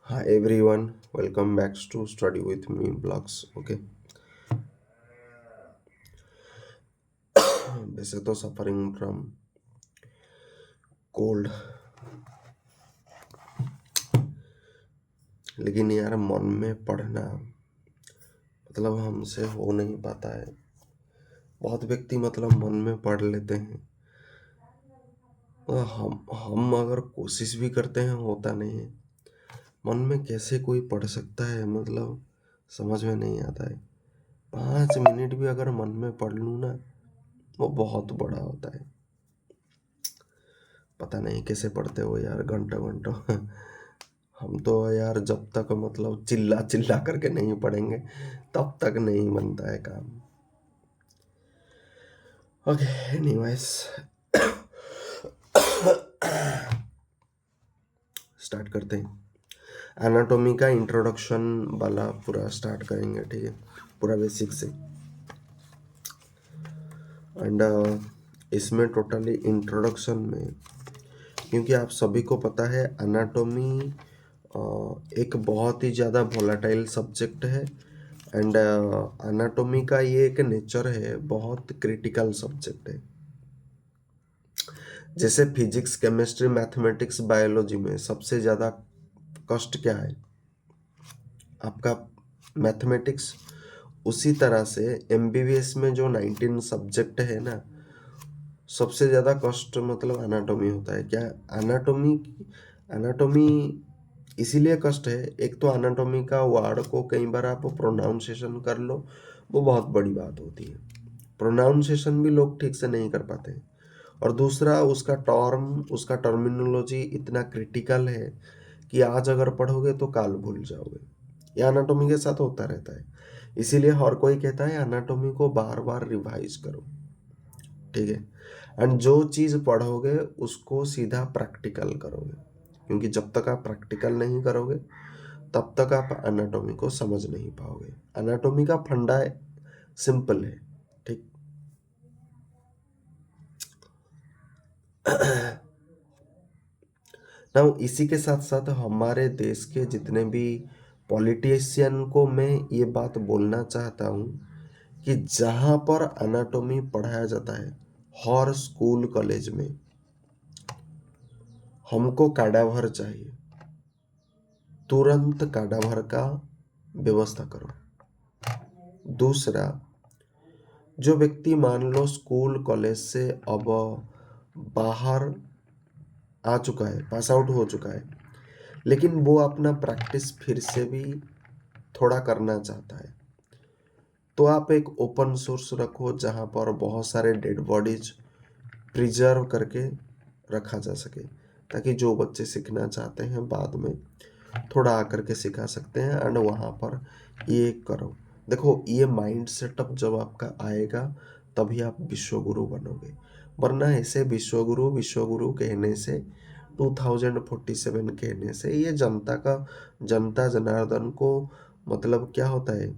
Hi everyone, welcome back to Study with Me Blogs. Okay, वैसे तो suffering from cold, लेकिन यार मन में पढ़ना मतलब हमसे हो नहीं पाता है। बहुत व्यक्ति मतलब मन में पढ़ लेते हैं और हम अगर कोशिश भी करते हैं होता नहीं है। मन में कैसे कोई पढ़ सकता है, मतलब समझ में नहीं आता है। 5 मिनट भी अगर मन में पढ़ लूँ ना, वो बहुत बड़ा होता है। पता नहीं कैसे पढ़ते हो यार, घंटों घंटों। हम तो यार जब तक मतलब चिल्ला चिल्ला करके नहीं पढ़ेंगे तब तक नहीं बनता है काम। ओके, एनीवेज स्टार्ट करते हैं। एनाटॉमी का इंट्रोडक्शन वाला पूरा स्टार्ट करेंगे, ठीक है, पूरा बेसिक से। एंड इसमें टोटली इंट्रोडक्शन में, क्योंकि आप सभी को पता है एनाटॉमी एक बहुत ही ज़्यादा वोलाटाइल सब्जेक्ट है। एंड एनाटॉमी का ये एक नेचर है, बहुत क्रिटिकल सब्जेक्ट है। जैसे फिजिक्स, केमिस्ट्री, मैथमेटिक्स, बायोलॉजी में सबसे ज़्यादा कष्ट क्या है? आपका मैथमेटिक्स। उसी तरह से एमबीबीएस में जो 19 सब्जेक्ट है ना, सबसे ज़्यादा कष्ट मतलब एनाटॉमी होता है। क्या एनाटॉमी? एनाटॉमी इसीलिए कष्ट है, एक तो एनाटॉमी का वर्ड को कई बार आप प्रोनाउंसिएशन कर लो, वो बहुत बड़ी बात होती है। प्रोनाउंसिएशन भी लोग ठीक से नहीं कर पाते हैं। और दूसरा, उसका उसका टर्मिनोलॉजी इतना क्रिटिकल है कि आज अगर पढ़ोगे तो काल भूल जाओगे। ये एनाटॉमी के साथ होता रहता है। इसीलिए हर कोई कहता है एनाटॉमी को बार बार रिवाइज करो, ठीक है। एंड जो चीज़ पढ़ोगे उसको सीधा प्रैक्टिकल करोगे, क्योंकि जब तक आप प्रैक्टिकल नहीं करोगे तब तक आप एनाटॉमी को समझ नहीं पाओगे। एनाटॉमी का फंडा सिंपल है, ठीक। ना इसी के साथ साथ हमारे देश के जितने भी पॉलिटिशियन को मैं ये बात बोलना चाहता हूँ कि जहाँ पर एनाटॉमी पढ़ाया जाता है, हर स्कूल कॉलेज में हमको कैडावर चाहिए। तुरंत कैडावर का व्यवस्था करो। दूसरा, जो व्यक्ति मान लो स्कूल कॉलेज से अब बाहर आ चुका है, पास आउट हो चुका है, लेकिन वो अपना प्रैक्टिस फिर से भी थोड़ा करना चाहता है, तो आप एक ओपन सोर्स रखो जहाँ पर बहुत सारे डेड बॉडीज प्रिजर्व करके रखा जा सके, ताकि जो बच्चे सीखना चाहते हैं बाद में थोड़ा आकर के सिखा सकते हैं। एंड वहाँ पर ये करो। देखो, ये माइंड सेटअप जब आपका आएगा तभी आप विश्वगुरु बनोगे, वरना ऐसे विश्वगुरु विश्वगुरु कहने से, 2047 कहने से ये जनता जनार्दन को मतलब क्या होता है,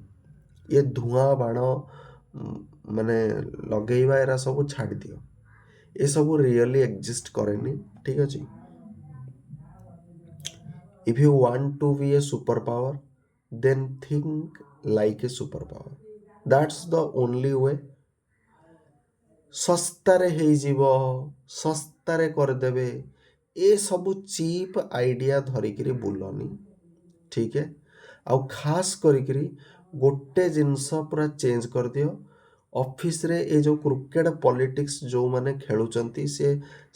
ये धुआं बाण ମାନେ ଲଗେଇବା ଏରା ସବୁ ଛାଡ଼ି ଦିଅ। ଏସବୁ ରିଅଲି ଏକ୍ଜିଷ୍ଟ କରେନି, ଠିକ୍ ଅଛି। If you want to be a superpower, then think like a superpower. That's the only way. ଶସ୍ତାରେ ହେଇଯିବ, ଶସ୍ତାରେ କରିଦେବେ, ଏସବୁ ଚିପ୍ ଆଇଡ଼ିଆ ଧରିକିରି ବୁଲନି, ଠିକ୍ है। ଆଉ ଖାସ୍ କରିକିରି ଗୋଟେ ଜିନିଷ ପୁରା ଚେଞ୍ଜ କରିଦିଅ। ଅଫିସରେ ଏ ଯେଉଁ କ୍ରିକେଟ ପଲିଟିକ୍ସ ଯେଉଁମାନେ ଖେଳୁଛନ୍ତି, ସେ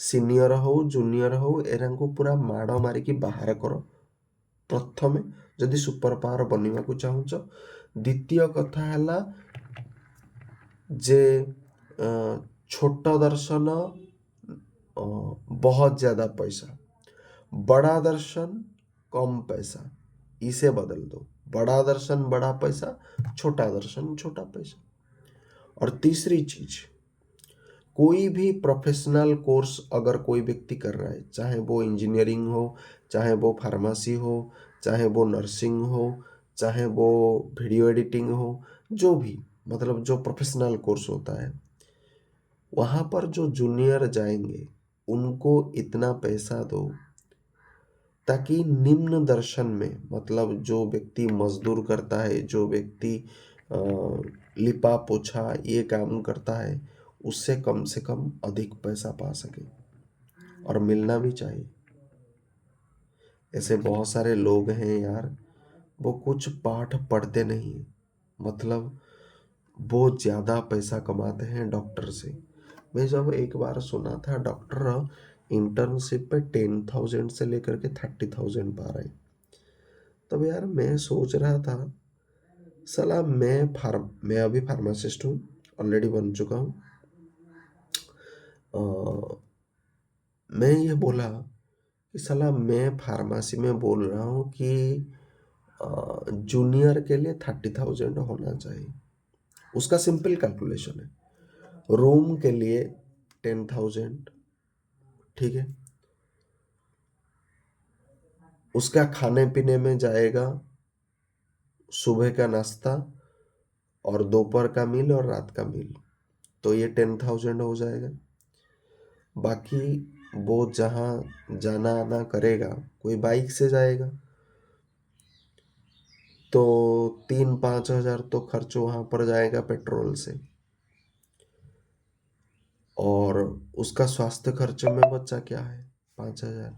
ସିନିୟର ହଉ ଜୁନିୟର ହଉ, ଏରାଙ୍କୁ ପୁରା ମାଡ଼ ମାରିକି ବାହାର କର ପ୍ରଥମେ, ଯଦି ସୁପର ପାୱାର ବନିବାକୁ ଚାହୁଁଛ। ଦ୍ୱିତୀୟ କଥା ହେଲା ଯେ छोटा दर्शन बहुत ज़्यादा पैसा, बड़ा दर्शन कम पैसा, इसे बदल दो। बड़ा दर्शन बड़ा पैसा, छोटा दर्शन छोटा पैसा। और तीसरी चीज, कोई भी प्रोफेशनल कोर्स अगर कोई व्यक्ति कर रहा है, चाहे वो इंजीनियरिंग हो, चाहे वो फार्मेसी हो, चाहे वो नर्सिंग हो, चाहे वो वीडियो एडिटिंग हो, जो भी मतलब जो प्रोफेशनल कोर्स होता है, वहाँ पर जो जूनियर जाएंगे उनको इतना पैसा दो, ताकि निम्न दर्शन में, मतलब जो व्यक्ति मजदूर करता है, जो व्यक्ति अ, लिपा पोछा ये काम करता है, उससे कम से कम अधिक पैसा पा सके, और मिलना भी चाहिए। ऐसे बहुत सारे लोग हैं यार, वो कुछ पाठ पढ़ते नहीं हैं, मतलब वो ज़्यादा पैसा कमाते हैं डॉक्टर से। मैं जब एक बार सुना था डॉक्टर इंटर्नशिप पे 10,000 से लेकर के 30,000 पा रहे हैं। तब यार मैं सोच रहा था, साला मैं अभी फार्मासिस्ट हूँ, ऑलरेडी बन चुका हूँ। मैं ये बोला कि साला मैं फार्मेसी में बोल रहा हूँ कि जूनियर के लिए 30,000 होना चाहिए। उसका सिंपल कैलकुलेशन है, रूम के लिए 10,000, ठीक है, उसका खाने पीने में जाएगा, सुबह का नाश्ता और दोपहर का मील और रात का मील, तो ये 10,000 हो जाएगा। बाकी वो जहाँ जाना आना करेगा, कोई बाइक से जाएगा तो 3-5 हज़ार तो खर्च वहाँ पर जाएगा पेट्रोल से, और उसका स्वास्थ्य खर्च में बचा क्या है, 5,000।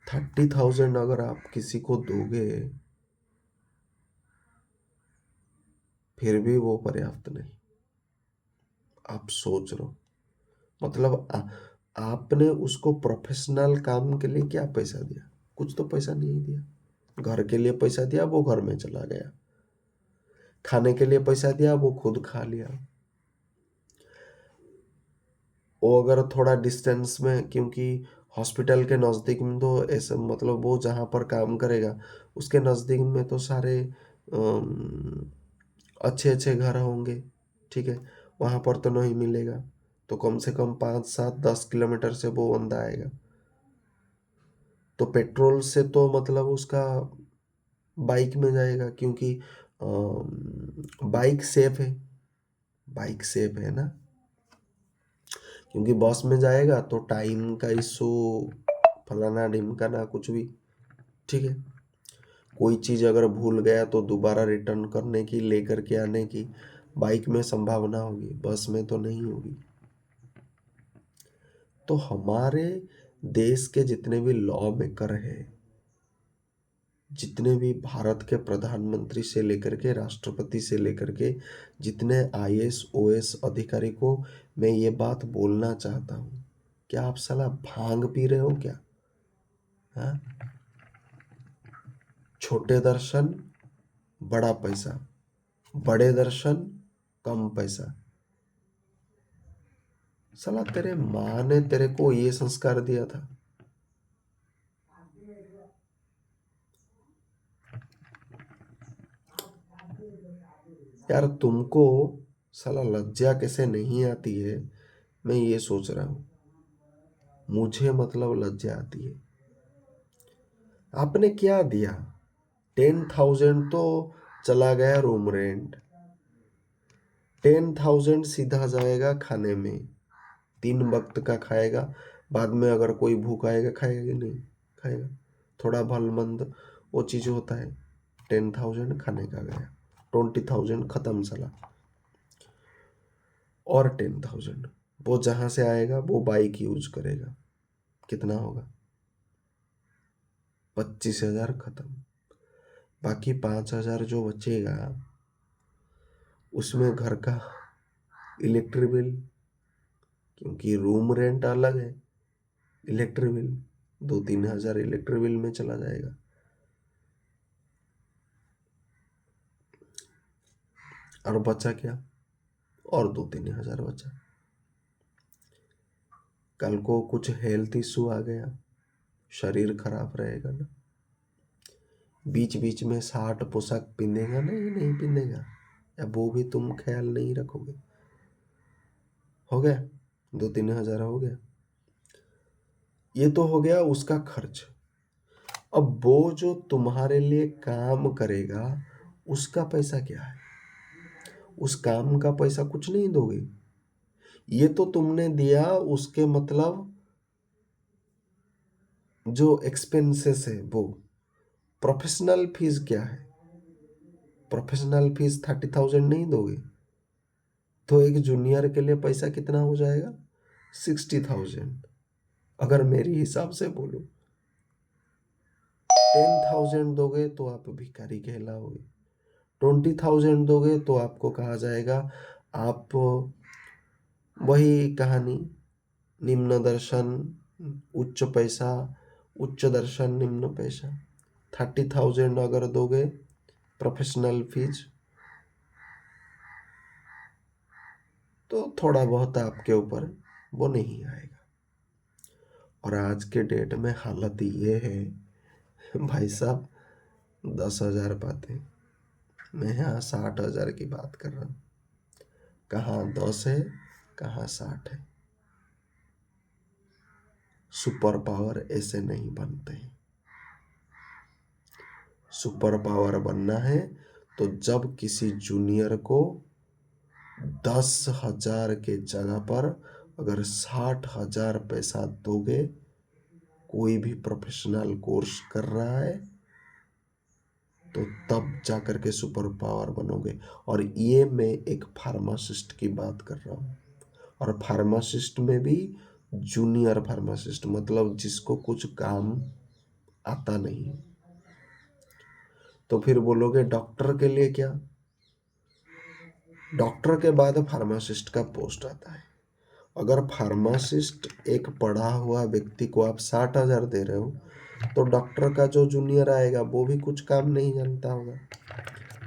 30,000 अगर आप किसी को दोगे फिर भी वो पर्याप्त नहीं। आप सोच लो, मतलब आपने उसको प्रोफेशनल काम के लिए क्या पैसा दिया, कुछ तो पैसा नहीं दिया। घर के लिए पैसा दिया, वो घर में चला गया। खाने के लिए पैसा दिया, वो खुद खा लिया। वो अगर थोड़ा डिस्टेंस में, क्योंकि हॉस्पिटल के नज़दीक में तो ऐसे, मतलब वो जहाँ पर काम करेगा उसके नज़दीक में तो सारे अच्छे अच्छे घर होंगे, ठीक है, वहाँ पर तो नहीं मिलेगा, तो कम से कम 5-7-10 किलोमीटर से वो बंदा आएगा। तो पेट्रोल से तो मतलब उसका बाइक में जाएगा, क्योंकि बाइक सेफ है, बाइक सेफ है ना, क्योंकि बस में जाएगा तो टाइम का इशू, फलाना ढिमकाना कुछ भी, ठीक है, कोई चीज़ अगर भूल गया तो दोबारा रिटर्न करने की, लेकर के आने की बाइक में संभावना होगी, बस में तो नहीं होगी। तो हमारे देश के जितने भी लॉ मेकर हैं, जितने भी भारत के प्रधानमंत्री से लेकर के राष्ट्रपति से लेकर के जितने आईएएस ओएएस अधिकारी को मैं ये बात बोलना चाहता हूँ, क्या आप साला भांग पी रहे हो क्या? हाँ, छोटे दर्शन बड़ा पैसा, बड़े दर्शन कम पैसा। साला तेरे माँ ने तेरे को ये संस्कार दिया था? यार तुमको साला लज्जा कैसे नहीं आती है, मैं ये सोच रहा हूँ। मुझे मतलब लज्जा आती है। आपने क्या दिया? 10,000 तो चला गया रूम रेंट, 10,000 सीधा जाएगा खाने में, 3 वक्त का खाएगा। बाद में अगर कोई भूख आएगा खाएगा कि नहीं खाएगा, थोड़ा भल मंद वो चीज़ होता है। 10,000 खाने का गया, 20,000 खत्म साला। और 10,000 वो जहाँ से आएगा वो बाइक यूज करेगा, कितना होगा? 25,000 खत्म। बाकी 5,000 जो बचेगा उसमें घर का इलेक्ट्रिक बिल, क्योंकि रूम रेंट अलग है, इलेक्ट्रिक बिल 2-3 हज़ार इलेक्ट्रिक बिल में चला जाएगा। और बचा क्या? और 2-3 हज़ार बचा। कल को कुछ हेल्थ इशू आ गया, शरीर खराब रहेगा ना, बीच बीच में 60 पोशाक पहनेगा नहीं, नहीं पहनेगा, या वो भी तुम ख्याल नहीं रखोगे? हो गया, 2-3 हज़ार हो गया। ये तो हो गया उसका खर्च। अब वो जो तुम्हारे लिए काम करेगा उसका पैसा क्या है? उस काम का पैसा कुछ नहीं दोगे? ये तो तुमने दिया उसके मतलब जो एक्सपेंसेस है वो। प्रोफेशनल फीस क्या है? प्रोफेशनल फीस 30,000 नहीं दोगे तो एक जूनियर के लिए पैसा कितना हो जाएगा? 60,000। अगर मेरी हिसाब से बोलूं 10,000 दोगे तो आप भिखारी कहलाओगे, 20,000 दोगे तो आपको कहा जाएगा आप वही कहानी, निम्न दर्शन उच्च पैसा, उच्च दर्शन निम्न पैसा। 30,000 अगर दोगे प्रोफेशनल फीस तो थोड़ा बहुत आपके ऊपर वो नहीं आएगा। और आज के डेट में हालत ये है भाई साहब, 10,000 पाते हैं, मैं यहाँ 60,000 की बात कर रहा हूँ। कहाँ 10 है, कहाँ 60 है। सुपर पावर ऐसे नहीं बनते हैं। सुपर पावर बनना है तो जब किसी जूनियर को 10,000 के जगह पर अगर 60,000 पैसा दोगे, कोई भी प्रोफेशनल कोर्स कर रहा है तो तब जाकर के सुपर पावर बनोगे। और ये मैं एक फार्मासिस्ट की बात कर रहा हूँ। और फार्मासिस्ट में भी जूनियर फार्मासिस्ट, मतलब जिसको कुछ काम आता नहीं। तो फिर बोलोगे डॉक्टर के लिए क्या? डॉक्टर के बाद फार्मासिस्ट का पोस्ट आता है। अगर फार्मासिस्ट एक पढ़ा हुआ व्यक्ति को आप 60,000 दे रहे हो तो डॉक्टर का जो जूनियर आएगा वो भी कुछ काम नहीं जानता होगा,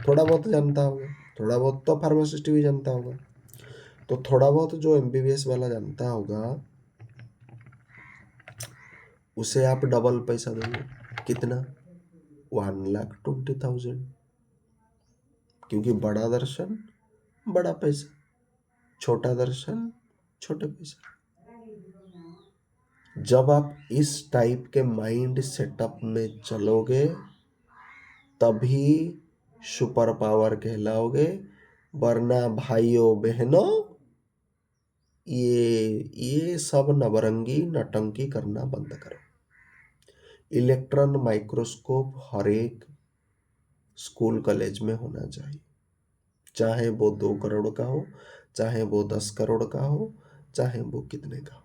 थोड़ा बहुत जानता होगा, थोड़ा बहुत तो फार्मासिस्ट भी जानता होगा। तो थोड़ा बहुत जो एमबीबीएस वाला जानता होगा उसे आप डबल पैसा दोगे। कितना? 1,20,000। क्योंकि बड़ा दर्शन बड़ा पैसा, छोटा दर्शन छोटे पैसा। जब आप इस टाइप के माइंड सेटअप में चलोगे तभी सुपर पावर कहलाओगे। वरना भाइयों बहनों, ये सब नवरंगी नटंकी करना बंद करो। इलेक्ट्रॉन माइक्रोस्कोप हर एक स्कूल कॉलेज में होना चाहिए, चाहे वो 2 करोड़ का हो, चाहे वो 10 करोड़ का हो, चाहे वो कितने का हो,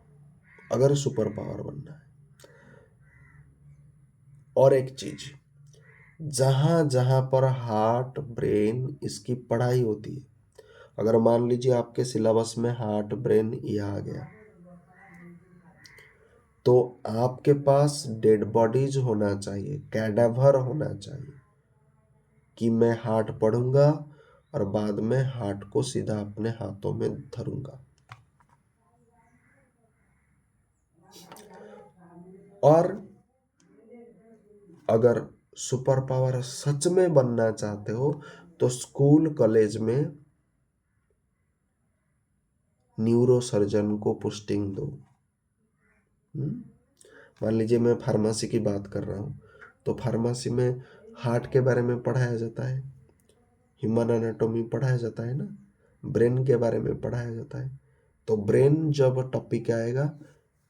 अगर सुपर पावर बनना है। और एक चीज, जहां जहां पर हार्ट ब्रेन इसकी पढ़ाई होती है, अगर मान लीजिए आपके सिलेबस में हार्ट ब्रेन ये आ गया तो आपके पास डेड बॉडीज होना चाहिए, कैडावर होना चाहिए कि मैं हार्ट पढ़ूंगा और बाद में हार्ट को सीधा अपने हाथों में धरूंगा। और अगर सुपर पावर सच में बनना चाहते हो तो स्कूल कॉलेज में न्यूरो सर्जन को पोस्टिंग दो। मान लीजिए मैं फार्मेसी की बात कर रहा हूँ तो फार्मेसी में हार्ट के बारे में पढ़ाया जाता है, ह्यूमन एनाटॉमी पढ़ाया जाता है ना, ब्रेन के बारे में पढ़ाया जाता है। तो ब्रेन जब टॉपिक आएगा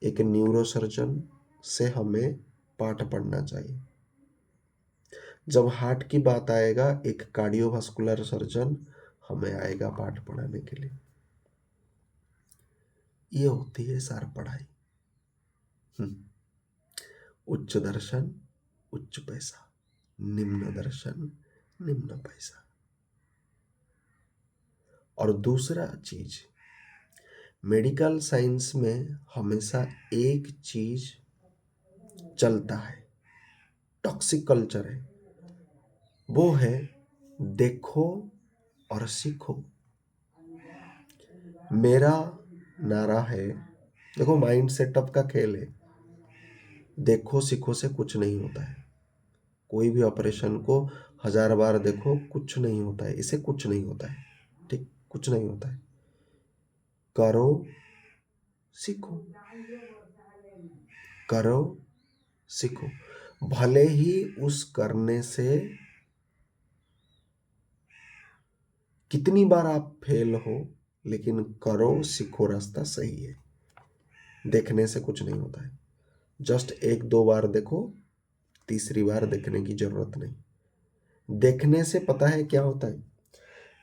एक न्यूरो सर्जन से हमें पाठ पढ़ना चाहिए। जब हार्ट की बात आएगा एक कार्डियोवास्कुलर सर्जन हमें आएगा पाठ पढ़ाने के लिए। ये होती है सार पढ़ाई। उच्च दर्शन उच्च पैसा, निम्न दर्शन निम्न पैसा। और दूसरा चीज, मेडिकल साइंस में हमेशा एक चीज चलता है, टॉक्सिक कल्चर है, वो है देखो और सीखो। मेरा नारा है, देखो माइंड सेटअप का खेल है, देखो सीखो से कुछ नहीं होता है। कोई भी ऑपरेशन को 1,000 बार देखो कुछ नहीं होता है, इसे कुछ नहीं होता है, ठीक, कुछ नहीं होता है। करो सीखो, करो सीखो, भले ही उस करने से कितनी बार आप फेल हो, लेकिन करो सीखो, रास्ता सही है, देखने से कुछ नहीं होता है। जस्ट 1-2 बार देखो, तीसरी बार देखने की जरूरत नहीं। देखने से पता है क्या होता है,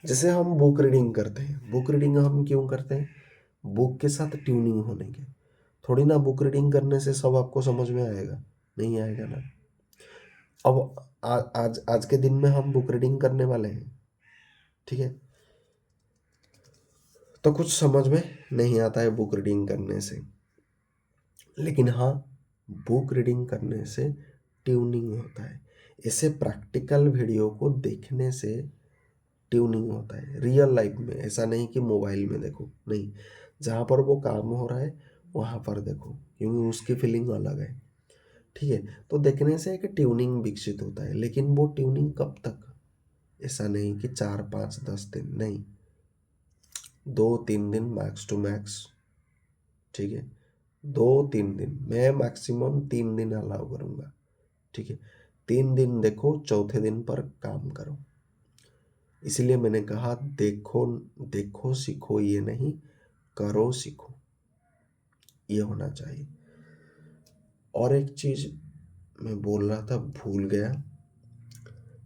जैसे हम बुक रीडिंग करते हैं, बुक रीडिंग हम क्यों करते हैं? बुक के साथ ट्यूनिंग होने के। थोड़ी ना बुक रीडिंग करने से सब आपको समझ में आएगा, नहीं आएगा ना। अब आज आज के दिन में हम बुक रीडिंग करने वाले हैं, ठीक है, तो कुछ समझ में नहीं आता है बुक रीडिंग करने से, लेकिन हाँ, बुक रीडिंग करने से ट्यूनिंग होता है। ऐसे प्रैक्टिकल वीडियो को देखने से ट्यूनिंग होता है रियल लाइफ में। ऐसा नहीं कि मोबाइल में देखो, नहीं, जहाँ पर वो काम हो रहा है वहाँ पर देखो, क्योंकि उसकी फीलिंग अलग है, ठीक है। तो देखने से एक ट्यूनिंग विकसित होता है, लेकिन वो ट्यूनिंग कब तक? ऐसा नहीं कि 4-5-10 दिन, नहीं, 2-3 दिन मैक्स टू मैक्स, ठीक है। 2-3 दिन, मैं मैक्सिमम 3 दिन अलाउ करूँगा, ठीक है। 3 दिन देखो, चौथे दिन पर काम करो। इसलिए मैंने कहा देखो देखो सीखो, ये नहीं करो सीखो, ये होना चाहिए। और एक चीज मैं बोल रहा था, भूल गया।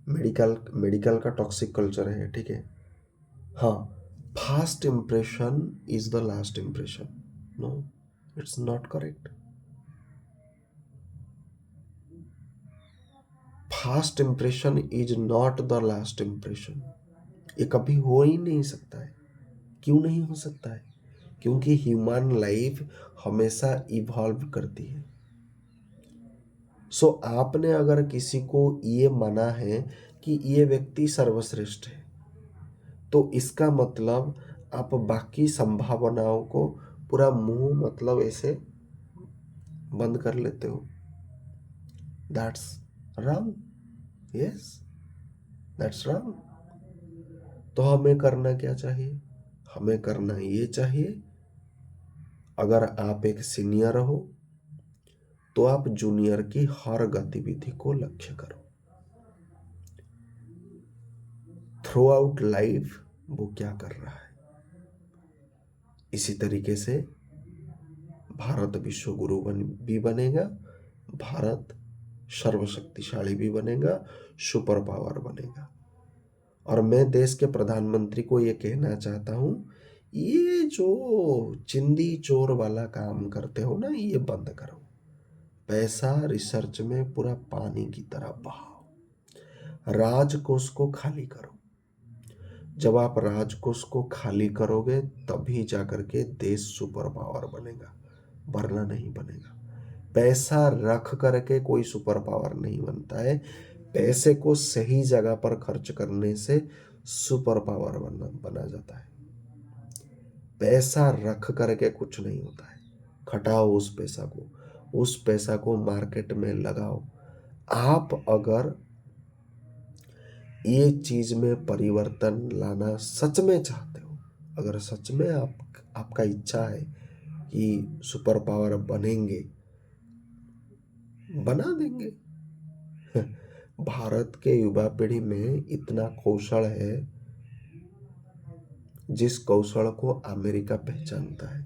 मेडिकल का टॉक्सिक कल्चर है, ठीक है। हाँ, first impression is the last impression. No, it's not correct. First impression is not the last impression. ये कभी हो ही नहीं सकता है। क्यों नहीं हो सकता है? क्योंकि ह्यूमन लाइफ हमेशा इवॉल्व करती है। सो आपने अगर किसी को ये माना है कि ये व्यक्ति सर्वश्रेष्ठ है, तो इसका मतलब आप बाकी संभावनाओं को पूरा मुंह मतलब ऐसे बंद कर लेते हो। That's wrong. Yes, that's wrong. तो हमें करना क्या चाहिए? हमें करना ये चाहिए, अगर आप एक सीनियर हो तो आप जूनियर की हर गतिविधि को लक्ष्य करो। थ्रू आउट लाइफ वो क्या कर रहा है। इसी तरीके से भारत विश्व गुरु भी बनेगा, भारत सर्वशक्तिशाली भी बनेगा, सुपर पावर बनेगा। और मैं देश के प्रधानमंत्री को ये कहना चाहता हूँ, ये जो चिंदी चोर वाला काम करते हो ना, ये बंद करो। पैसा रिसर्च में पूरा पानी की तरह बहाओ, राजकोष को खाली करो। जब आप राजकोष को खाली करोगे तभी जाकर के देश सुपर पावर बनेगा, वरना नहीं बनेगा। पैसा रख करके कोई सुपर पावर नहीं बनता है। पैसे को सही जगह पर खर्च करने से सुपर पावर बना जाता है। पैसा रख करके कुछ नहीं होता है। खटाओ उस पैसा को मार्केट में लगाओ। आप अगर ये चीज में परिवर्तन लाना सच में चाहते हो, अगर सच में आपका इच्छा है कि सुपर पावर बनेंगे, बना देंगे। भारत के युवा पीढ़ी में इतना कौशल है जिस कौशल को अमेरिका पहचानता है।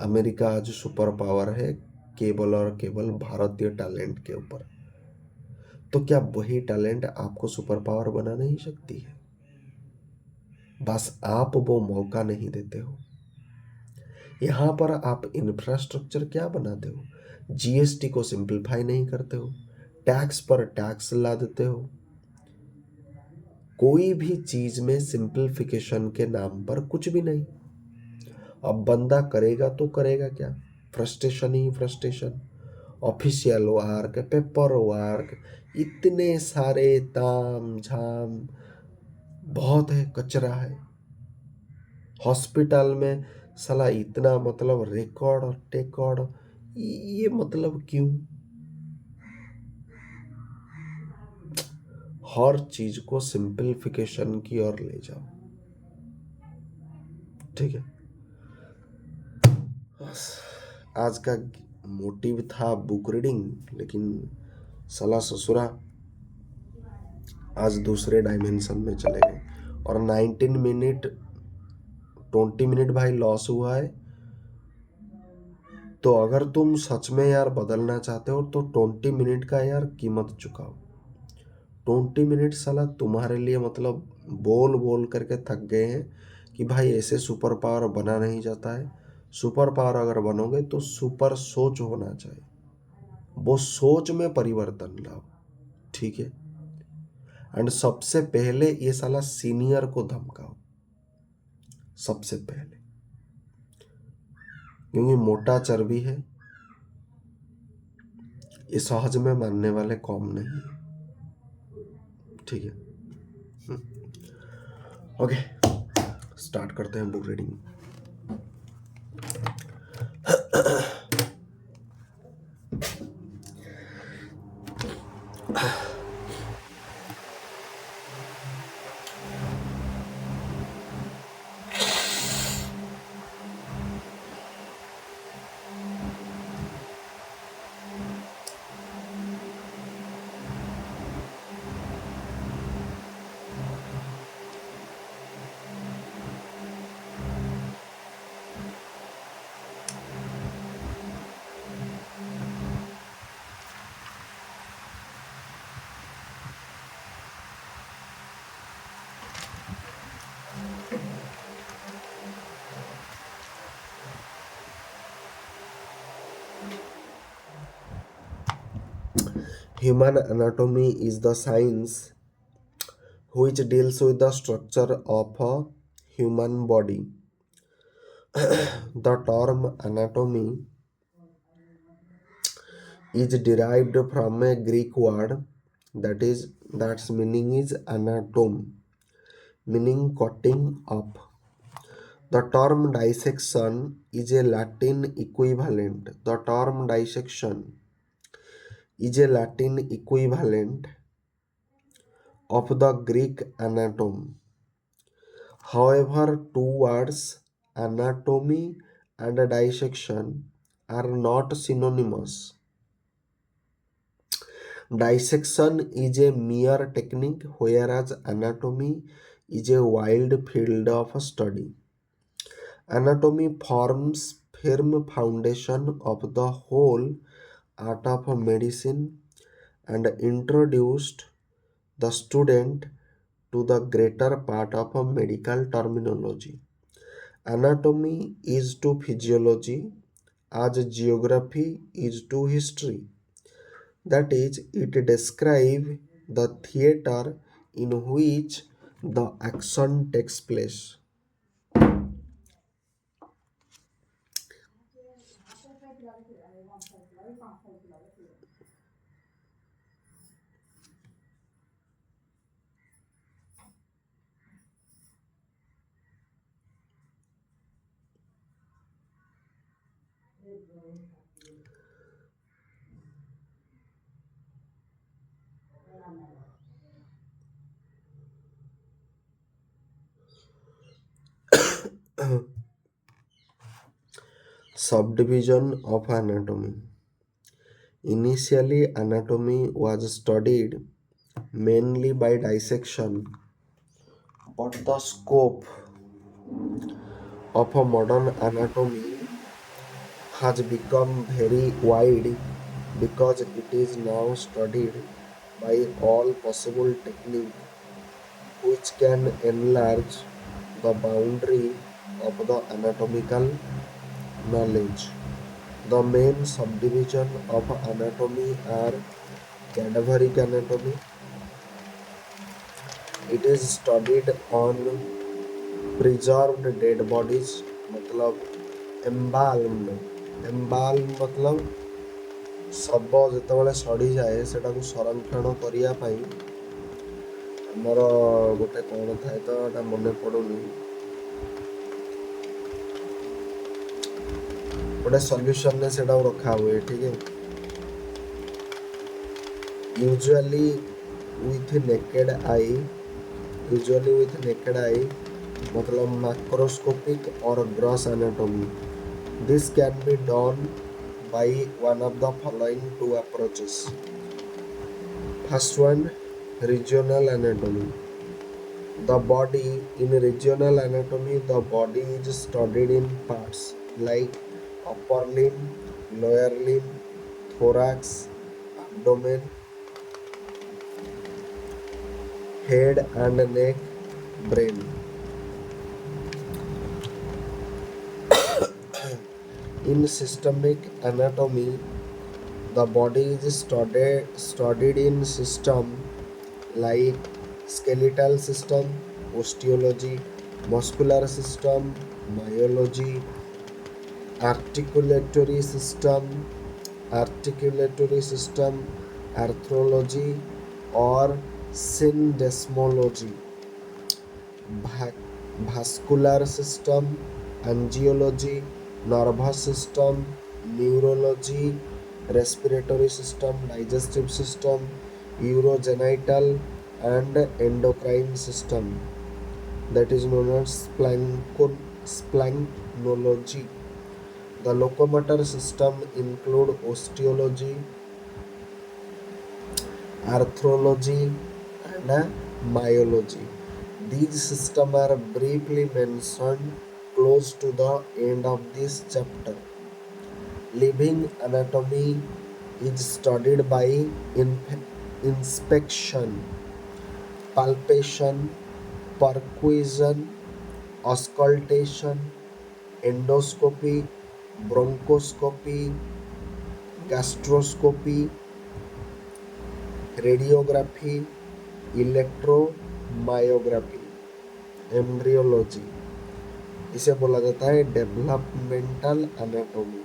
अमेरिका आज सुपर पावर है केवल और केवल भारतीय टैलेंट के ऊपर। तो क्या वही टैलेंट आपको सुपर पावर बना नहीं सकती है? बस आप वो मौका नहीं देते हो। यहाँ पर आप इंफ्रास्ट्रक्चर क्या बनाते हो? जीएसटी को सिंपलीफाई नहीं करते हो, टैक्स पर टैक्स ला देते हो। कोई भी चीज में सिंपलीफिकेशन के नाम पर कुछ भी नहीं। अब बंदा करेगा तो करेगा क्या? फ्रस्ट्रेशन ही frustration, official work, paper work, इतने सारे ताम झाम, बहुत है, कचरा है। हॉस्पिटल में साला इतना मतलब रिकॉर्ड और टेकॉर्ड, ये मतलब क्यों? हर चीज को सिंपलीफिकेशन की ओर ले जाओ, ठीक है। आज का मोटिव था बुक रीडिंग, लेकिन साला ससुरा आज दूसरे डायमेंशन में चले गए। और 19 मिनट 20 मिनट भाई लॉस हुआ है। तो अगर तुम सच में यार बदलना चाहते हो तो 20 मिनट का यार कीमत चुकाओ। 20 मिनट साला तुम्हारे लिए मतलब बोल बोल करके थक गए हैं कि भाई ऐसे सुपर पावर बना नहीं जाता है। सुपर पावर अगर बनोगे तो सुपर सोच होना चाहिए, वो सोच में परिवर्तन लाओ, ठीक है। एंड सबसे पहले ये साला सीनियर को धमकाओ सबसे पहले, क्योंकि मोटा चर्बी है, ये सहज में मानने वाले कौम नहीं है, ठीक है। ओके, स्टार्ट करते हैं book reading. Human anatomy is the science which deals with the structure of a human body. The term anatomy is derived from a Greek word that's meaning is anatome, meaning cutting up. The term dissection is a Latin equivalent. The term dissection is a Latin equivalent of the Greek anatome. However, two words, anatomy and dissection, are not synonymous. Dissection is a mere technique, whereas anatomy is a wide field of study. Anatomy forms firm foundation of the whole art of medicine and introduced the student to the greater part of medical terminology. Anatomy is to physiology as geography is to history. That is, it describes the theater in which the action takes place. Subdivision of anatomy. Initially, anatomy was studied mainly by dissection, but the scope of a modern anatomy has become very wide because it is now studied by all possible techniques which can enlarge the boundary of the anatomical knowledge. The main subdivision of anatomy are cadaveric anatomy. It is studied on preserved dead bodies, मतलब एम्बाल्म मतलब शव ଯେତେବେଳେ ସଢ଼ିଯାଏ ସେଟାକୁ ସଂରକ୍ଷଣ କରିବା ପାଇଁ ଆମର ଗୋଟେ କ'ଣ ଥାଏ ତ ଏଟା ମନେ ପଡ଼ୁନି, ଗୋଟେ ସଲ୍ୟୁସନରେ ସେଟାକୁ ରଖା ହୁଏ, ଠିକ୍ है। यूजुअली with naked eye मतलब macroscopic or gross anatomy. This can be done by one of the following two approaches. First one, regional anatomy. The body in regional anatomy, the body is studied in parts like upper limb, lower limb, thorax, abdomen, head and neck, brain. In systemic anatomy, the body is studied in system like skeletal system, osteology, muscular system, myology, articulatory system, arthrology, or syndesmology, va- vascular system, angiology, nervous system, neurology, respiratory system, digestive system, urogenital, and endocrine system, that is known as splanknology. The locomotor system include osteology, arthrology, and myology. These systems are briefly mentioned close to the end of this chapter. Living anatomy is studied by inspection, palpation, perquisition, auscultation, endoscopy, bronchoscopy, gastroscopy, radiography, electromyography, embryology, इसे बोला जाता है developmental anatomy,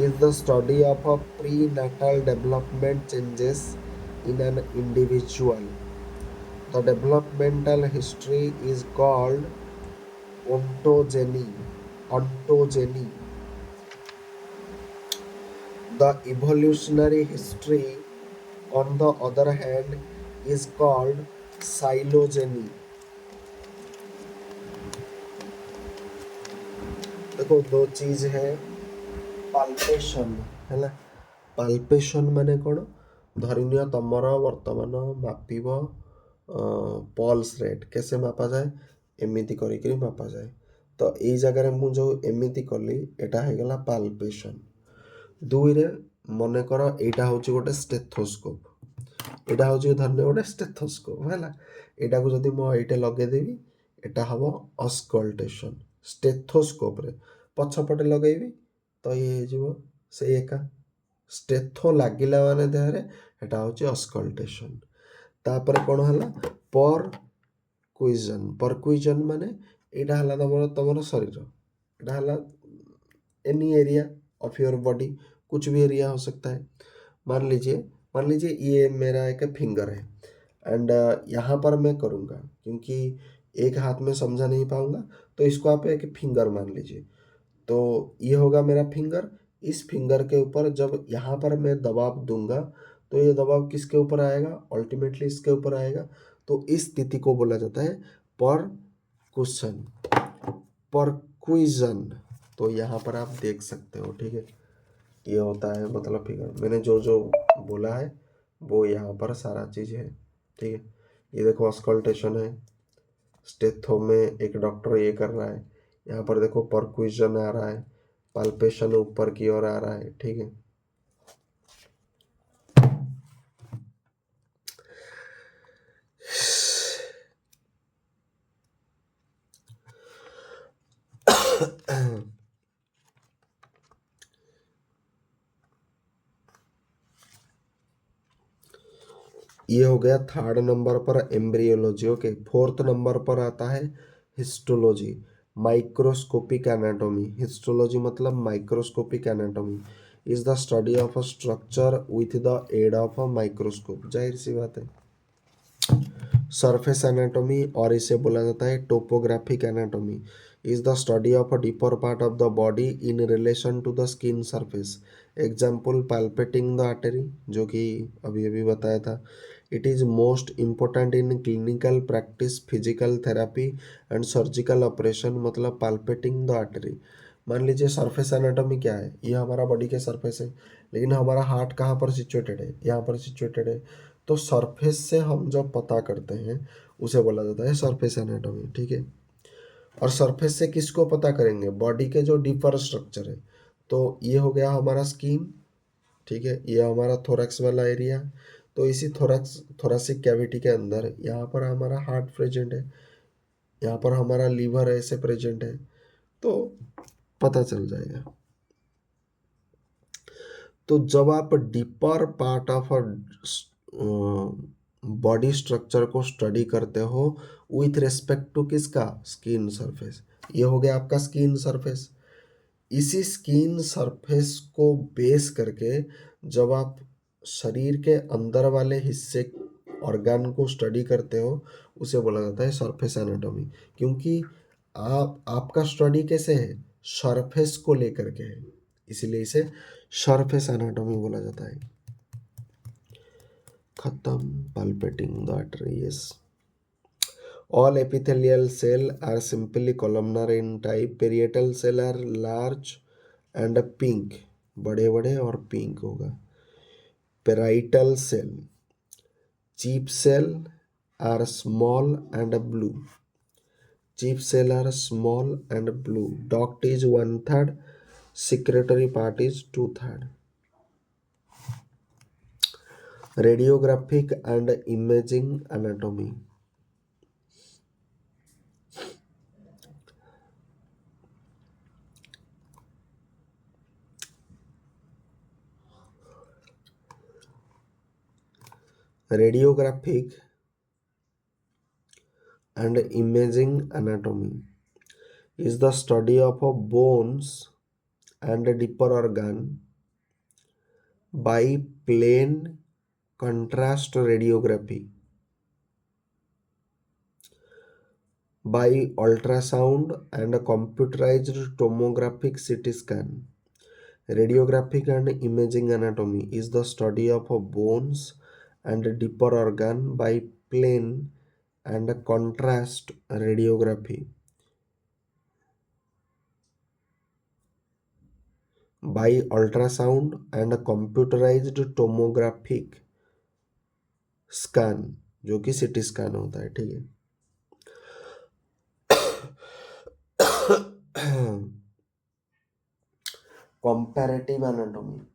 is the study of a pre natal development changes in an individual. The developmental history is called ontogeny. ontogeny. The evolutionary history, on the other hand, is called phylogeny. देखो दो चीज है, palpation है, palpation माने कौन, धरिनिया तमर वर्तमान मापिब pulse rate कैसे मापा जाए, एमिति करिकरी मापा जाए. तो एई जगह मु जो एमिति कली एटा है गला पाल्पेशन. दुई रे मने कर एटा होची गोटे स्टेथोस्कोप, एटा होची धरने गोटे स्टेथोस्कोप हैला, एटा को जदी मो एटा लगे देबी एटा हबो अस्कल्टेशन. स्टेथोस्कोप रे पछपटे लगेबी तो ये जीवो से एका, स्टेथो लागिला माने देहरे एटा होची अस्कल्टेशन. तापर कोन हला परक्विजन. परक्विजन माने एटा हला तमर शरीर, एटा हला any area of your body, कुछ भी एरिया हो सकता है. मान लीजिए ये मेरा एक फिंगर है एंड यहाँ पर मैं करूँगा, क्योंकि एक हाथ में समझा नहीं पाऊंगा तो इसको आप एक फिंगर मान लीजिए. तो ये होगा मेरा फिंगर. इस फिंगर के ऊपर जब यहाँ पर मैं दबाव दूंगा तो ये दबाव किसके ऊपर आएगा, अल्टीमेटली इसके ऊपर आएगा. तो इस स्थिति को बोला जाता है परकुशन, परक्विजन. तो यहाँ पर आप देख सकते हो, ठीक है, ये होता है मतलब फिगर. मैंने जो जो बोला है वो यहाँ पर सारा चीज़ है, ठीक है. ये देखो अस्कल्टेशन है, स्टेथो में एक डॉक्टर ये कर रहा है. यहाँ पर देखो परक्विजन आ रहा है, पाल्पेशन ऊपर की ओर आ रहा है, ठीक है. ये हो गया थर्ड नंबर पर एम्ब्रियोलॉजी. ओके, फोर्थ नंबर पर आता है हिस्टोलॉजी, माइक्रोस्कोपिक एनाटॉमी. हिस्टोलॉजी मतलब microscopic anatomy is the study of a structure with the aid of a microscope. जाहिर सी बात है. सरफेस एनाटॉमी, और इसे बोला जाता है topographic anatomy, is the study of a deeper part of the body in relation to the skin surface. Example palpating the artery, जो कि अभी अभी बताया था. It is most important in clinical practice, physical therapy and surgical operation. मतलब palpating the artery. मान लीजिए surface anatomy क्या है, ये हमारा बॉडी के सरफेस है, लेकिन हमारा हार्ट कहाँ पर सिचुएटेड है, यहाँ पर सिचुएटेड है. तो सरफेस से हम जब पता करते हैं उसे बोला जाता है सरफेस एनाटॉमी। ठीक है, और सरफेस से किसको पता करेंगे? बॉडी के जो डीपर स्ट्रक्चर है। तो ये हो गया हमारा स्किन, ठीक है, ये हमारा थोरैक्स वाला एरिया। तो इसी थोरैसिक कैविटी के अंदर यहाँ पर हमारा हार्ट प्रेजेंट है, यहाँ पर हमारा लीवर ऐसे प्रेजेंट है, तो पता चल जाएगा। तो जब आप deeper part of body structure को स्टडी करते हो विथ रेस्पेक्ट टू किसका? Skin surface. ये हो गया आपका स्किन सरफेस। इसी स्किन सरफेस को बेस करके जब आप शरीर के अंदर वाले हिस्से ऑर्गन को स्टडी करते हो उसे बोला जाता है सरफेस एनाटॉमी। क्योंकि आपका स्टडी कैसे है? सरफेस को लेकर के है, इसीलिए इसे सरफेस एनाटॉमी बोला जाता है। खत्म। palpating the arteries. All epithelial cells are simply columnar in type. Parietal cell are large and pink, बड़े बड़े और पिंक होगा। Parietal cell, chief cell are small and blue. Chief cell are small and blue. Duct is 1/3. Secretory part is 2/3. Radiographic and imaging anatomy. Radiographic and imaging anatomy is the study of bones and deeper organ by plain contrast radiography, by ultrasound and computerized tomographic CT scan. Radiographic and imaging anatomy is the study of bones and deeper organ by plain and contrast radiography, by ultrasound and computerized tomographic scan, जो कि CT scan होता है। ठीक है, comparative anatomy.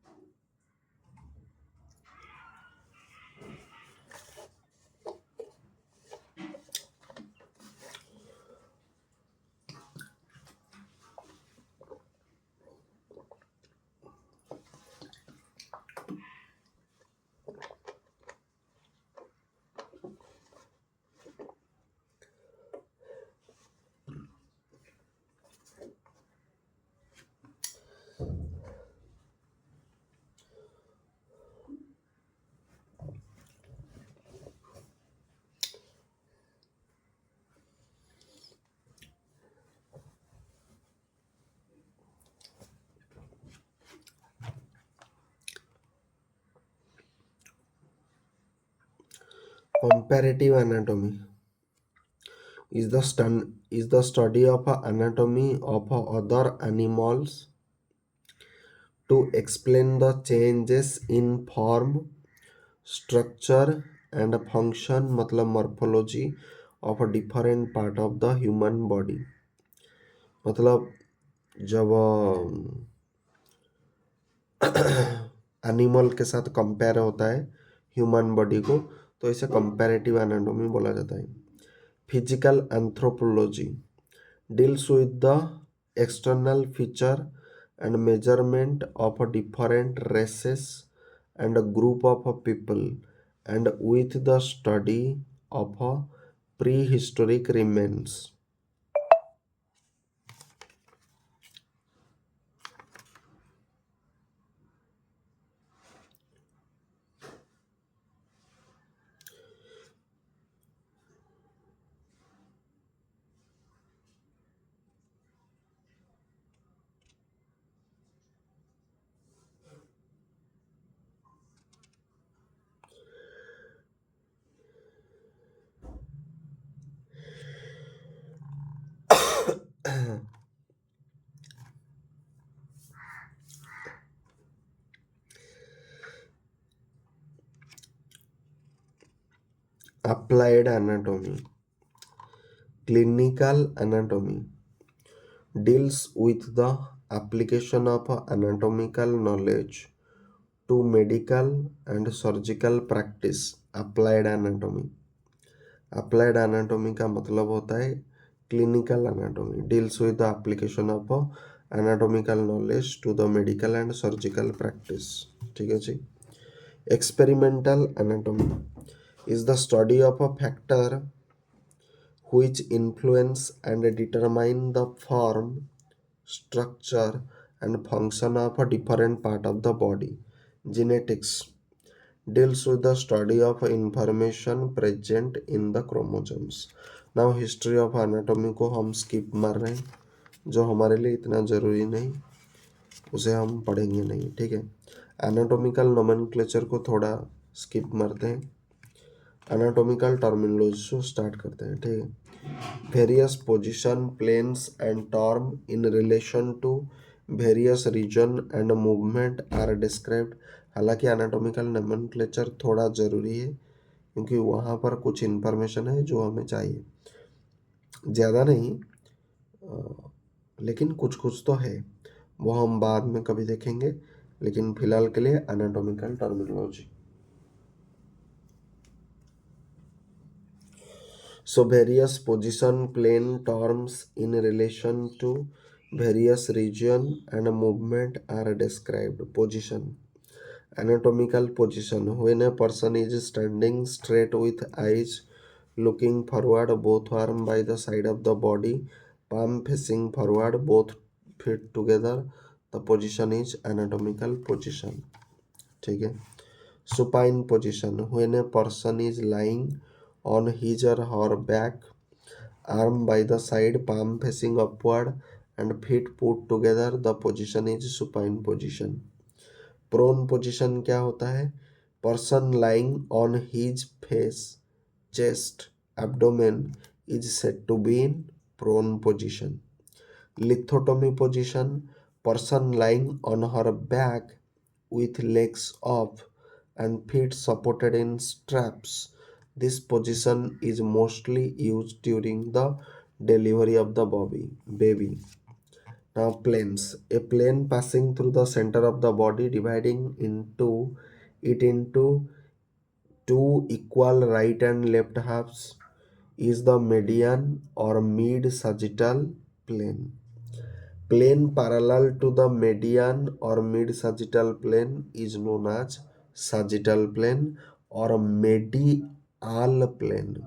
Comparative anatomy is the study of anatomy of other animals to explain the changes in form, structure and function, मतलब morphology of a different part of the human body। मतलब जब animal के साथ compare होता है human body को, तो इसे कंपैरेटिव एनाटॉमी बोला जाता है। Physical anthropology deals with the external feature and measurement of different races and a group of people and with the study of prehistoric remains। Applied anatomy Clinical anatomy deals with the application of anatomical knowledge to medical and surgical practice. Applied anatomy का मतलब होता है clinical anatomy deals with the application of anatomical knowledge to the medical and surgical practice. ठीक है जी. Experimental anatomy is the study of a factor which influence and determine the form, structure, and function of a different part of the body. Genetics deals with the study of information present in the chromosomes. Now history of anatomy को हम skip मार रहे हैं, जो हमारे लिए इतना ज़रूरी नहीं, उसे हम पढ़ेंगे नहीं. ठीक है. एनाटॉमिकल नोमेनक्लेचर को थोड़ा स्किप मारते हैं. एनाटॉमिकल टर्मिनोलॉजी से स्टार्ट करते हैं. ठीक है. Various position, planes and term in relation to various region and movement are described. हालांकि एनाटॉमिकल नोमेनक्लेचर थोड़ा ज़रूरी है क्योंकि वहाँ पर कुछ इन्फॉर्मेशन है जो हमें चाहिए. ज़्यादा नहीं, लेकिन कुछ कुछ तो है, वो हम बाद में कभी देखेंगे. लेकिन फिलहाल के लिए anatomical terminology. So various position, plane, terms in relation to various region and movement are described. Position. Anatomical position. When a person is standing straight with eyes looking forward, both arms by the side of the body, palm facing forward, both feet together, the position is anatomical position. ठीक है. Supine position. When a person is lying on his or her back, arm by the side, palm facing upward, and feet put together, the position is supine position. Prone position क्या होता है? Person lying on his face, chest, abdomen is said to be in prone position. Lithotomy position. Person lying on her back with legs up and feet supported in straps. This position is mostly used during the delivery of the baby. Now planes. A plane passing through the center of the body, dividing into two equal right and left halves, is the median or mid-sagittal plane. Plane parallel to the median or mid-sagittal plane is known as sagittal plane or medial plane.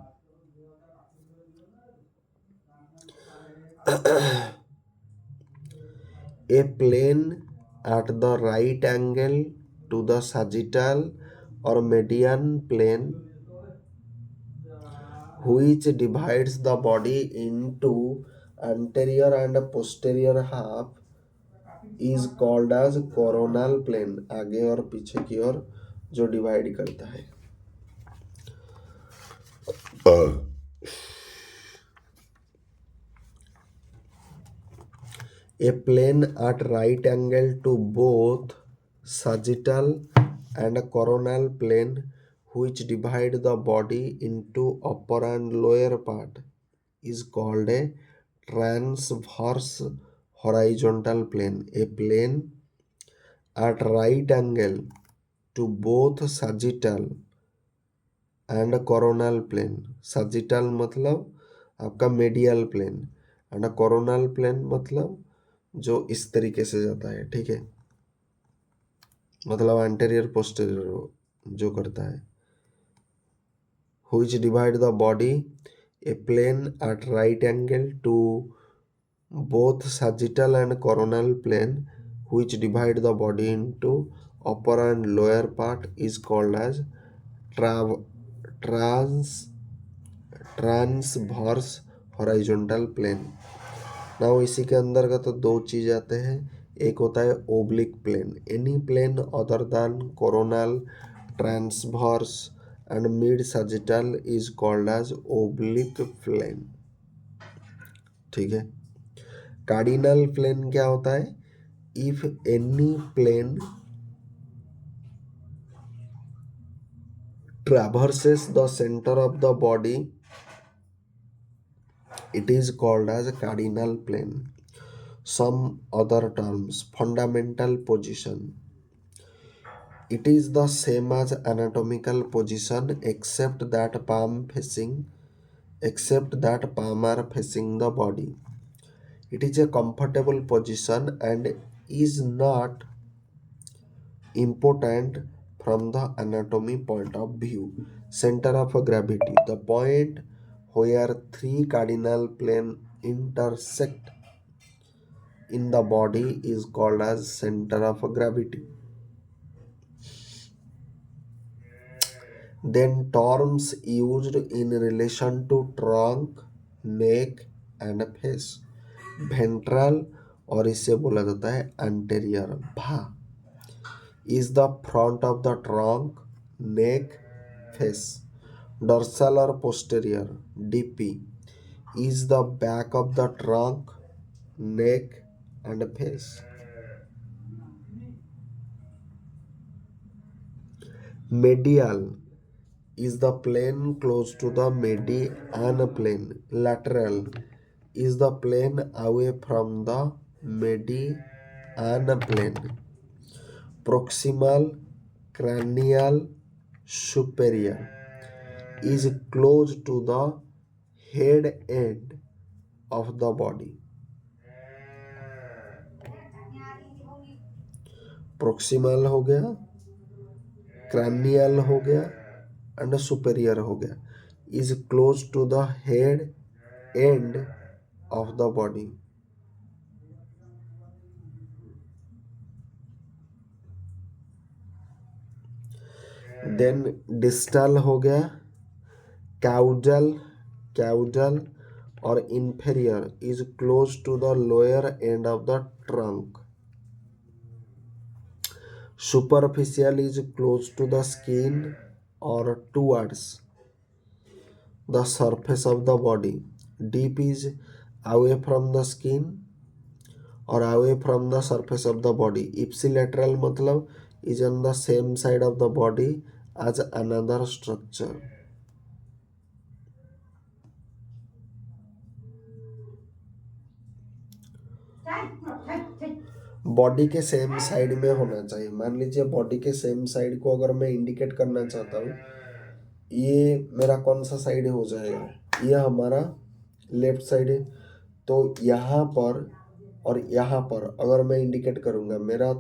A plane at the right angle to the sagittal or median plane which divides the body into anterior and posterior half is called as coronal plane. आगे और पीछे की ओर जो divide करता है. A plane at right angle to both sagittal and coronal plane which divide the body into upper and lower part is called a transverse horizontal plane. A plane at right angle to both sagittal and coronal plane. Sagittal मतलब आपका medial plane and coronal plane मतलब जो इस तरीके से जाता है. ठीक है. मतलब एंटेरियर पोस्टीरियर जो करता है. which divide the body. A plane at right angle to both sagittal and coronal plane which divide the body into upper and lower part is called as transverse horizontal plane. Now इसी के अंदर का तो दो चीज आते हैं. एक होता है oblique plane. Any plane other than coronal, transverse and mid sagittal is called as oblique plane. ठीक है. कार्डिनल प्लेन क्या होता है? If any plane traverses the center of the body It is called as a cardinal plane. Some other terms: fundamental position. It is the same as anatomical position except that palm are facing the body. It is a comfortable position and is not important from the anatomy point of view. Center of gravity. The point where three cardinal planes intersect in the body is called as center of gravity. Then terms used in relation to trunk, neck and face. Ventral और इसे बोला जाता है anterior भा is the front of the trunk, neck, face. Dorsal or posterior DP is the back of the trunk, neck and face. Medial is the plane close to the median plane. Lateral is the plane away from the median plane. Proximal, cranial, superior is close to the head end of the body. Proximal हो गया, cranial हो गया and superior हो गया. Is close to the head end of the body. Then distal हो गया, caudal or inferior is close to the lower end of the trunk. Superficial is close to the skin or towards the surface of the body. Deep is away from the skin or away from the surface of the body. Ipsilateral मतलब is on the same side of the body as another structure. Body के same side में होना चाहिए. मान लीजिए body के same side को अगर मैं इंडिकेट करना चाहता हूँ, ये मेरा कौन सा साइड हो जाएगा, ये हमारा लेफ्ट साइड है. तो यहाँ पर और यहाँ पर अगर मैं इंडिकेट करूँगा, मेरा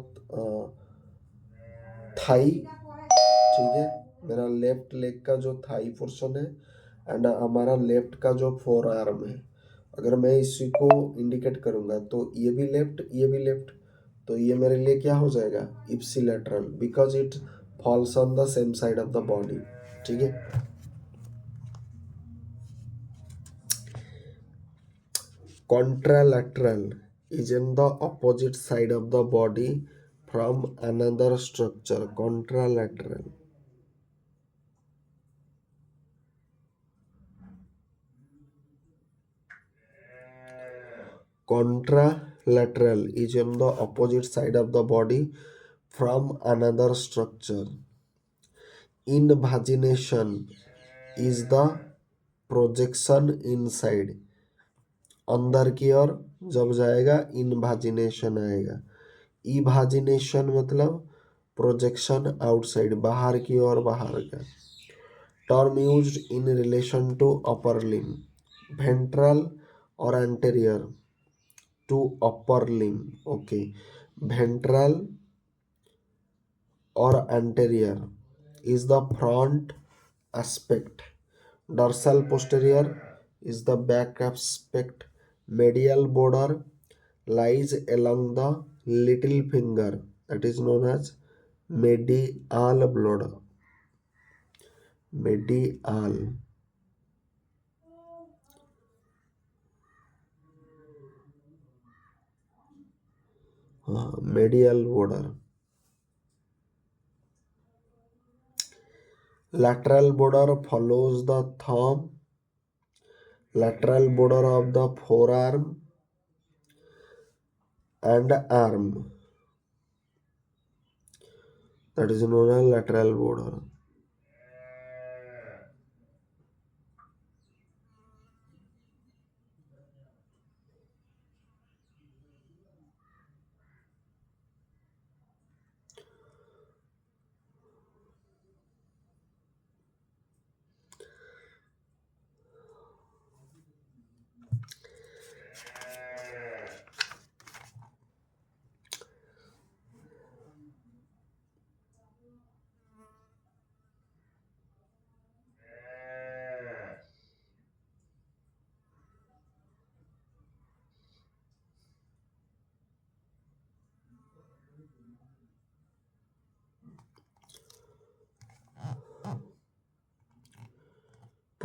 थाई, ठीक है, मेरा लेफ्ट लेग का जो थाई पोर्शन है एंड हमारा लेफ्ट का जो फोर आर्म है, अगर मैं इसी को इंडिकेट करूँगा तो ये भी लेफ्ट, तो ये मेरे लिए क्या हो जाएगा, ipsilateral, because it falls on the same side of the body. ठीक है. Contralateral is in the opposite side of the body from another structure. Contralateral. Contralateral is on the opposite side of the body from another structure. Invagination is the projection inside. अंदर की ओर जब जाएगा इनवाजिनेशन आएगा. इवाजिनेशन मतलब projection outside, बाहर की ओर, बाहर का. Term used in relation to upper limb. Ventral और anterior to upper limb. Okay. Ventral और anterior is the front aspect. Dorsal posterior is the back aspect. Medial border lies along the little finger, that is known as medial border. Medial. Medial border. Lateral border follows the thumb. Lateral border of the forearm and arm, that is known as lateral border.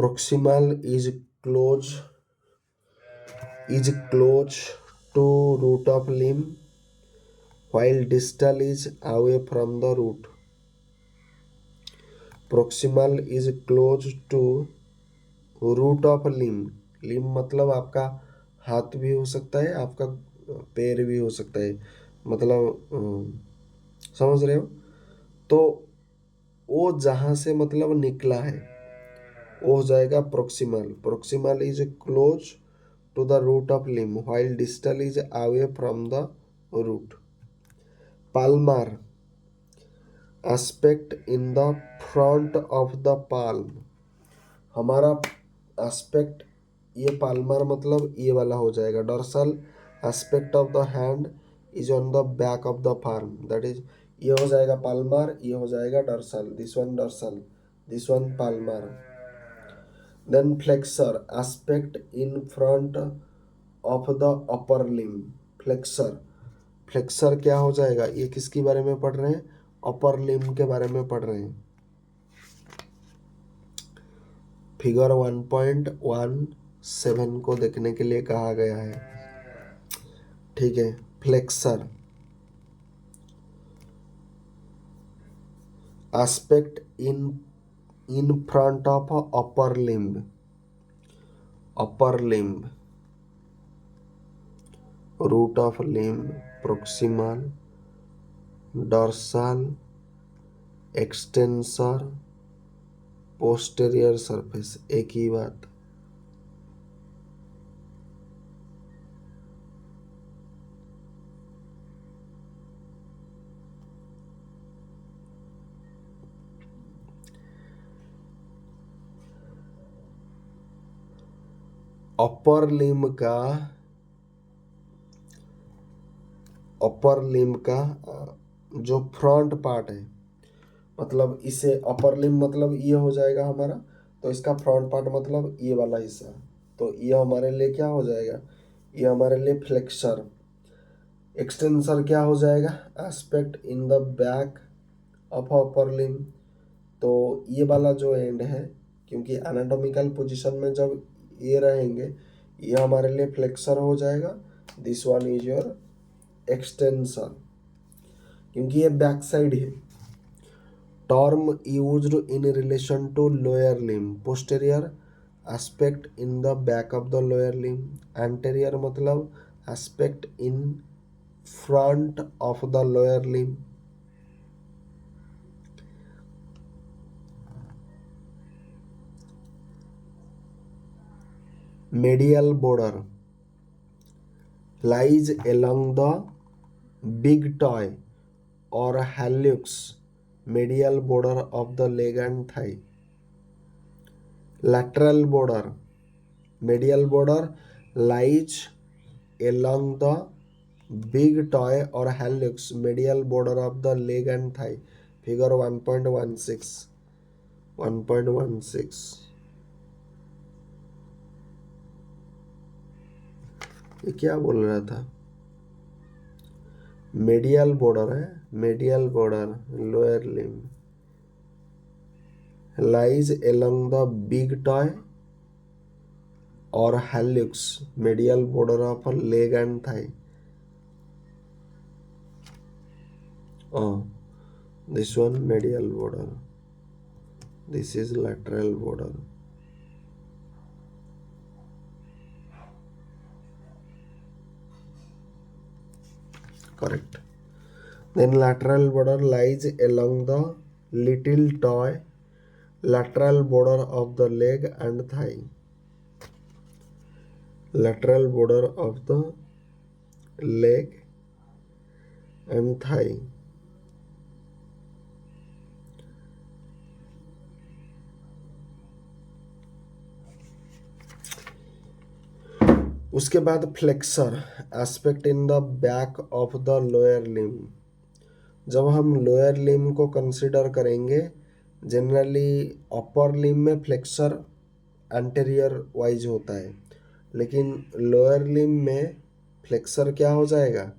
proximal is close to root of limb while distal is away from the root. Proximal is close to root of limb. limb मतलब आपका हाथ भी हो सकता है, आपका पैर भी हो सकता है, मतलब समझ रहे हो? तो वो जहाँ से मतलब निकला है वो हो जाएगा proximal. Proximal is close to the root of limb while distal is away from the root. Palmar aspect in the front of the palm. हमारा एस्पेक्ट ये पाल्मर मतलब ये वाला हो जाएगा. Dorsal aspect of the hand is on the back of the palm, that is ये हो जाएगा पाल्मर, ये हो जाएगा dorsal. This one dorsal, this one palmar. Then flexor aspect in front of the upper limb. Flexor, flexor क्या हो जाएगा? ये किसके बारे में पढ़ रहे हैं? अपर लिम्ब के बारे में पढ़ रहे हैं. फिगर 1.17 को देखने के लिए कहा गया है. ठीक है. Flexor aspect in front of upper limb. Upper limb, root of limb, proximal, dorsal, extensor, posterior surface, एक ही बात. अपर लिम्ब का जो फ्रंट पार्ट है, मतलब इसे अपर लिम्ब मतलब ये हो जाएगा हमारा, तो इसका फ्रंट पार्ट मतलब ये वाला हिस्सा, तो ये हमारे लिए क्या हो जाएगा? ये हमारे लिए फ्लेक्सर. एक्सटेंसर क्या हो जाएगा? Aspect in the back of upper limb. तो ये वाला जो एंड है, क्योंकि एनाटॉमिकल पोजीशन में जब ये रहेंगे, ये हमारे लिए फ्लेक्सर हो जाएगा. This one is your extensor, क्योंकि ये बैक साइड है. Term used in relation to lower limb. Posterior aspect in the back of the lower limb. Anterior मतलब aspect in front of the lower limb. medial border lies along the big toe or hallux, medial border of the leg and thigh. Lateral border, medial border lies along the big toe or hallux, medial border of the leg and thigh. Figure 1.16. 1.16. ये क्या बोल रहा था? Medial border है, medial border lower limb lies along the big toy और hallux, medial border of leg and thigh. This one medial border, this is lateral border. Correct. Then lateral border lies along the little toe, lateral border of the leg and thigh. Lateral border of the leg and thigh. उसके बाद flexor aspect in the back of the lower limb. जब हम lower limb को consider करेंगे, generally upper limb में flexor anterior wise होता है, लेकिन लोअर लिम्ब में फ्लेक्सर क्या हो जाएगा?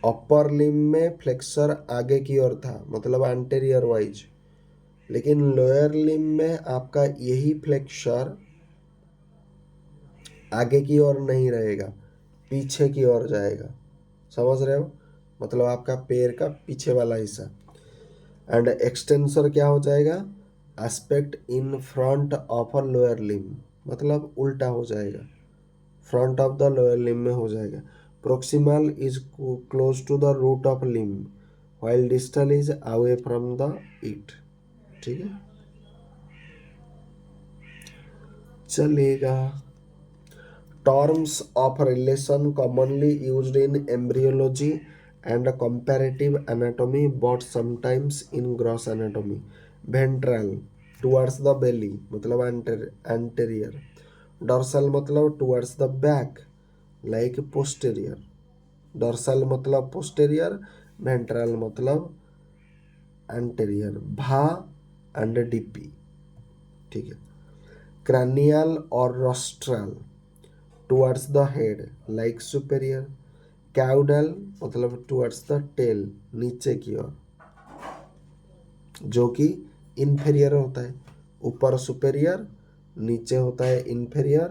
अपर लिम्ब में फ्लेक्सर आगे की ओर था, मतलब एंटेरियर वाइज. लेकिन लोअर लिम्ब में आपका यही फ्लेक्सर आगे की ओर नहीं रहेगा, पीछे की ओर जाएगा। समझ रहे हो? मतलब आपका पैर का पीछे वाला हिस्सा। एंड एक्सटेंसर क्या हो जाएगा? Aspect in front of a lower limb, मतलब उल्टा हो जाएगा, front of the lower limb में हो जाएगा। Proximal is close to the root of limb while distal is away from the it. ठीक है, चलेगा। Terms of relation commonly used in embryology and comparative anatomy but sometimes in gross anatomy. Ventral towards the belly मतलब anterior. Dorsal मतलब towards the back like posterior. Dorsal मतलब posterior, ventral मतलब anterior. भा and DP। ठीक है। Cranial or rostral towards the head like superior। caudal मतलब towards the tail नीचे की ओर, जो कि inferior होता है। ऊपर superior, नीचे होता है inferior।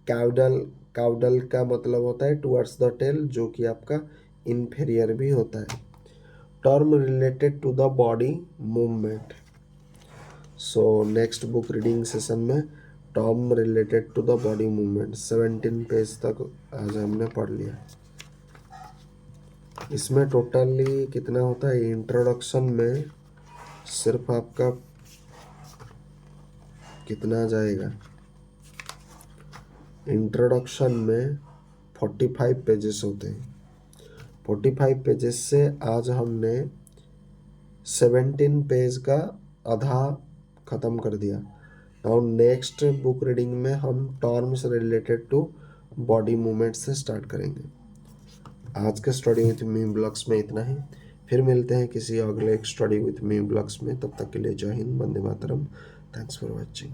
caudal caudal का मतलब होता है towards the tail, जो कि आपका inferior भी होता है। term related to the body movement। So next book reading session में term related to the body movement 17 page तक आज हमने पढ़ लिया। इसमें टोटली कितना होता है? इंट्रोडक्शन में सिर्फ आपका कितना जाएगा? इंट्रोडक्शन में 45 पेजेस होते हैं। 45 पेजेस से आज हमने 17 पेज का आधा ख़त्म कर दिया। नाउ नेक्स्ट बुक रीडिंग में हम terms related to body movement से स्टार्ट करेंगे। आज के स्टडी विथ मी ब्लॉग्स में इतना ही। फिर मिलते हैं किसी अगले स्टडी विथ मी ब्लॉग्स में। तब तक के लिए जय हिंद, वंदे मातरम। Thanks for watching.